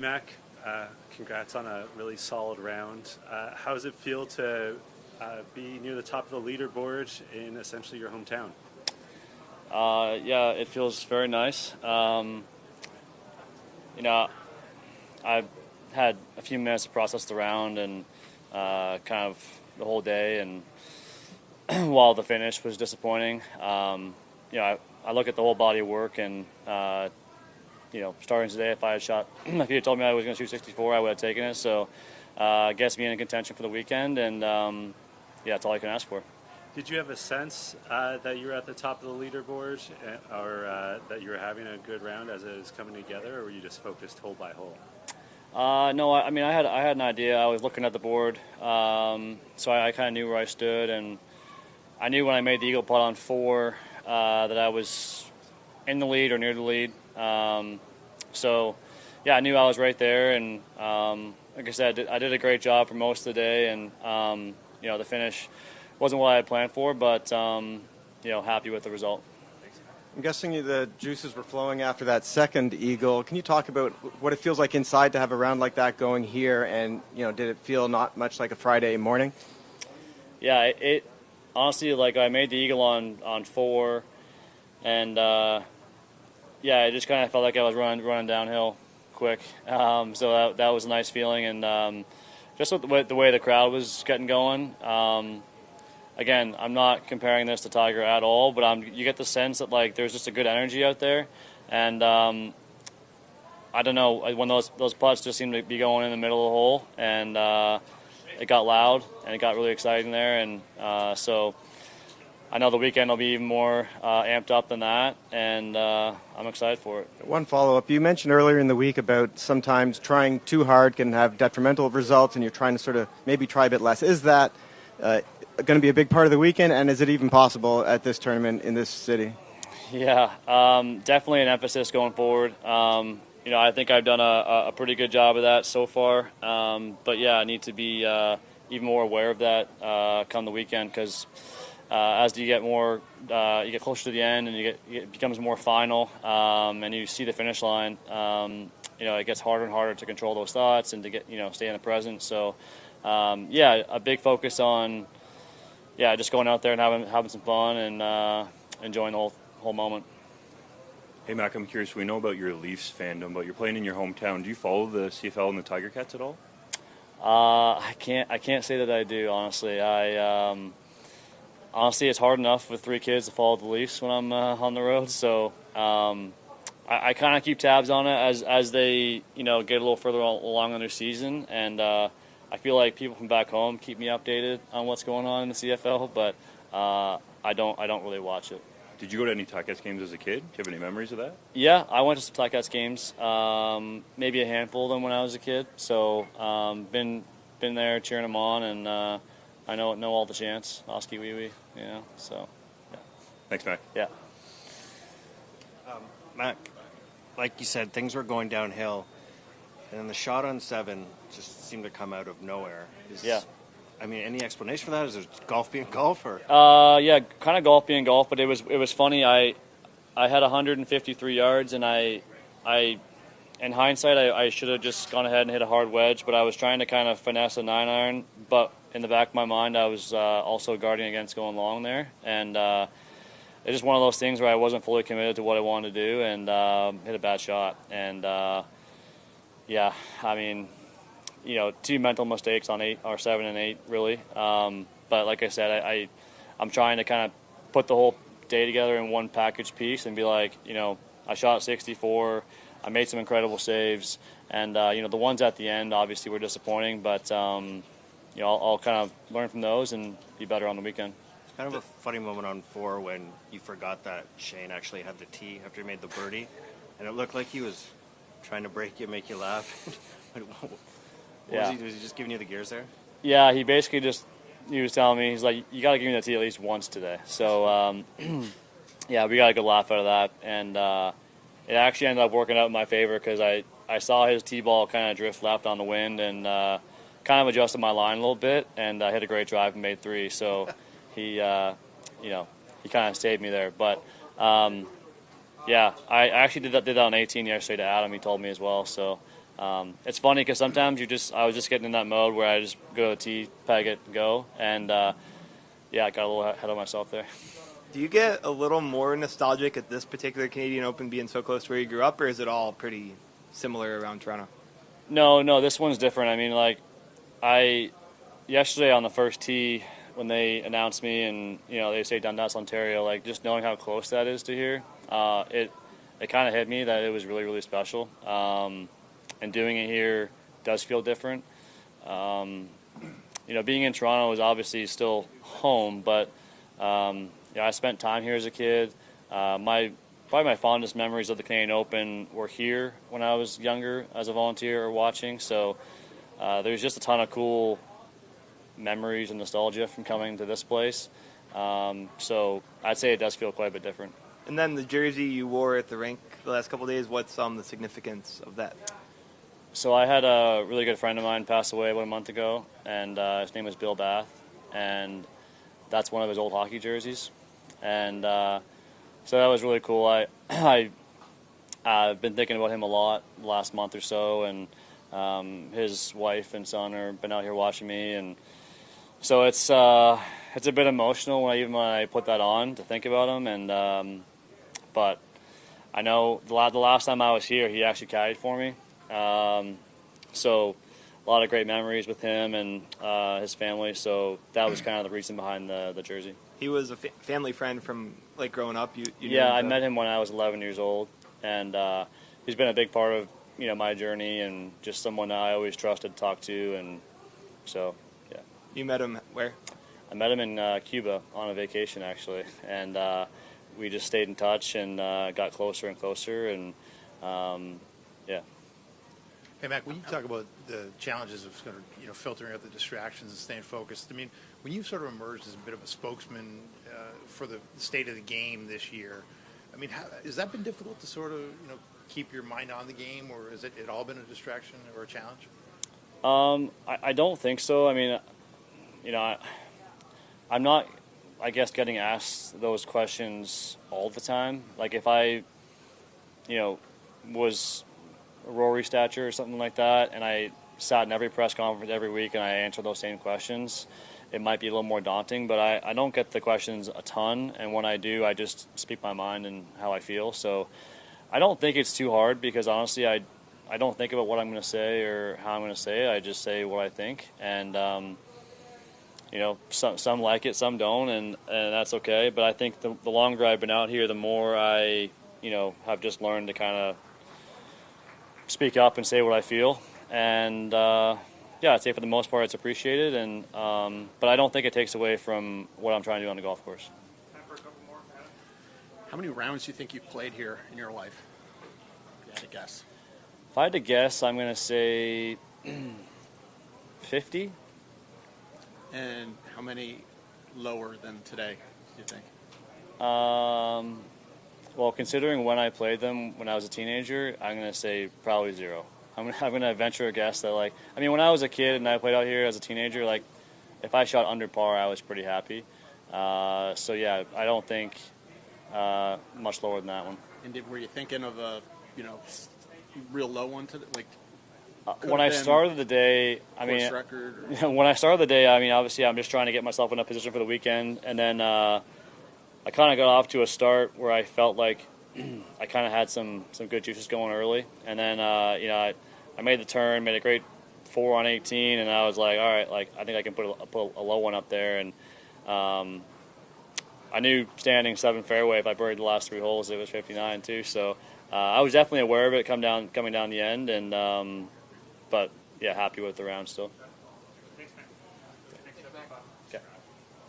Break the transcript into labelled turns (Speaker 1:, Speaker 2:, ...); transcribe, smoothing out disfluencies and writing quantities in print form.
Speaker 1: Mac, congrats on a really solid round. How does it feel to be near the top of the leaderboard in essentially your hometown?
Speaker 2: Yeah, it feels very nice. I've had a few minutes to process the round and kind of the whole day, and while the finish was disappointing, I look at the whole body of work and starting today, if you had told me I was going to shoot 64, I would have taken it. So, gets me in contention for the weekend, and that's all I can ask for.
Speaker 1: Did you have a sense that you were at the top of the leaderboard, or that you were having a good round as it was coming together, or were you just focused hole by hole?
Speaker 2: No, I mean I had an idea. I was looking at the board, so I kind of knew where I stood, and I knew when I made the eagle putt on 4 that I was in the lead or near the lead. So, yeah, I knew I was right there, and like I said, I did a great job for most of the day, and the finish wasn't what I had planned for, but happy with the result.
Speaker 3: I'm guessing the juices were flowing after that second eagle. Can you talk about what it feels like inside to have a round like that going here, and did it feel not much like a Friday morning?
Speaker 2: Yeah, it honestly, like, I made the eagle on 4, and it just kind of felt like I was running downhill quick. So that was a nice feeling, and just with the way the crowd was getting going. Again, I'm not comparing this to Tiger at all, but you get the sense that, like, there's just a good energy out there, and I don't know, when those putts just seemed to be going in the middle of the hole, and it got loud and it got really exciting there, and so I know the weekend will be even more amped up than that, and I'm excited for it.
Speaker 3: One follow-up. You mentioned earlier in the week about sometimes trying too hard can have detrimental results, and you're trying to sort of maybe try a bit less. Is that going to be a big part of the weekend, and is it even possible at this tournament in this city?
Speaker 2: Yeah, definitely an emphasis going forward. I think I've done a pretty good job of that so far, but yeah, I need to be even more aware of that come the weekend, because as you get more, you get closer to the end, and it becomes more final, and you see the finish line. It gets harder and harder to control those thoughts and to get stay in the present. So, a big focus on just going out there and having some fun and enjoying the whole moment.
Speaker 4: Hey Mac, I'm curious. We know about your Leafs fandom, but you're playing in your hometown. Do you follow the CFL and the Tiger Cats at all?
Speaker 2: I can't say that I do, honestly. Honestly, it's hard enough with 3 kids to follow the Leafs when I'm on the road. So I kind of keep tabs on it as they get a little further along in their season, and I feel like people from back home keep me updated on what's going on in the CFL, but I don't really watch it.
Speaker 4: Did you go to any Ticats games as a kid? Do you have any memories of that?
Speaker 2: Yeah, I went to some Ticats games, maybe a handful of them when I was a kid. So been there cheering them on, and I know all the chants, Oski Wee Wee, so, yeah.
Speaker 4: Thanks, Mac.
Speaker 2: Yeah.
Speaker 5: Mac, like you said, things were going downhill, and then the shot on 7 just seemed to come out of nowhere. I mean, any explanation for that? Is it golf being golf, or?
Speaker 2: Yeah, kind of golf being golf, but it was funny. I had 153 yards, and I in hindsight, I should have just gone ahead and hit a hard wedge, but I was trying to kind of finesse a 9-iron, but in the back of my mind, I was also guarding against going long there, and it's just one of those things where I wasn't fully committed to what I wanted to do, and hit a bad shot. And I mean, 2 mental mistakes on 7 and 8, really. But like I said, I'm trying to kind of put the whole day together in one package piece and be like, I shot 64, I made some incredible saves, and the ones at the end obviously were disappointing, but I'll kind of learn from those and be better on the weekend.
Speaker 5: It's kind of a funny moment on 4 when you forgot that Shane actually had the tee after he made the birdie, and it looked like he was trying to break you, make you laugh. Was he just giving you the gears there? Yeah,
Speaker 2: he basically he was telling me, he's like, you got to give me the tee at least once today. So, we got a good laugh out of that, and it actually ended up working out in my favor, because I saw his tee ball kind of drift left on the wind, and kind of adjusted my line a little bit, and I hit a great drive and made 3. So he kind of saved me there. But I actually did that on 18 yesterday to Adam. He told me as well. So it's funny because sometimes I was just getting in that mode where I just go to the tee, peg it, go, and I got a little ahead of myself there.
Speaker 6: Do you get a little more nostalgic at this particular Canadian Open being so close to where you grew up, or is it all pretty similar around Toronto?
Speaker 2: No, this one's different. I mean, like, yesterday on the first tee when they announced me and, they say Dundas, Ontario, like, just knowing how close that is to here, it kind of hit me that it was really, really special. And doing it here does feel different. Being in Toronto is obviously still home, but I spent time here as a kid. Probably my fondest memories of the Canadian Open were here when I was younger as a volunteer or watching. So there's just a ton of cool memories and nostalgia from coming to this place. So I'd say it does feel quite a bit different.
Speaker 6: And then the jersey you wore at the rink the last couple of days, what's the significance of that?
Speaker 2: So I had a really good friend of mine pass away about a month ago, and his name was Bill Bath, and that's one of his old hockey jerseys. And so that was really cool. I've been thinking about him a lot the last month or so, and his wife and son have been out here watching me, and so it's a bit emotional when I put that on to think about him. And but I know the last time I was here, he actually caddied for me. So a lot of great memories with him and his family. So that was kind of the reason behind the jersey.
Speaker 6: He was a family friend from like growing up. You
Speaker 2: yeah, I met him when I was 11 years old, and he's been a big part of my journey and just someone I always trusted to talk to. And so yeah.
Speaker 6: You met him where?
Speaker 2: I met him in Cuba on a vacation actually, and we just stayed in touch and got closer and closer, and yeah.
Speaker 7: Hey, Mac, when you talk about the challenges of sort of, filtering out the distractions and staying focused, I mean, when you've sort of emerged as a bit of a spokesman for the state of the game this year, I mean, has that been difficult to sort of, keep your mind on the game, or has it all been a distraction or a challenge?
Speaker 2: I don't think so. I mean, I'm not, I guess, getting asked those questions all the time. Like if I, was Rory stature or something like that, and I sat in every press conference every week and I answered those same questions, it might be a little more daunting, but I don't get the questions a ton, and when I do, I just speak my mind and how I feel. So I don't think it's too hard, because honestly I don't think about what I'm going to say or how I'm going to say it. I just say what I think, and some like it, some don't, and that's okay. But I think the longer I've been out here, the more I have just learned to kind of speak up and say what I feel, and I'd say for the most part it's appreciated, and but I don't think it takes away from what I'm trying to do on the golf course.
Speaker 8: Time for a couple more. How many rounds do you think you've played here in your life? If you had to guess.
Speaker 2: If I had to guess, I'm going to say 50.
Speaker 8: And how many lower than today, do you think?
Speaker 2: Well, considering when I played them when I was a teenager, I'm going to say probably 0. I'm going to venture a guess that, when I was a kid and I played out here as a teenager, if I shot under par, I was pretty happy. So, yeah, I don't think much lower than that one.
Speaker 8: And were you thinking of a, real low one to
Speaker 2: when I started the day, when I started the day, obviously I'm just trying to get myself in a position for the weekend, and then I kind of got off to a start where I felt like I kind of had some good juices going early, and then I made the turn, made a great 4 on 18, and I was like, all right, I think I can put a low one up there, and I knew standing 7 fairway, if I buried the last 3 holes, it was 59 too. So I was definitely aware of it coming down the end, and but yeah, happy with the round still.
Speaker 8: Thanks, man. Thanks.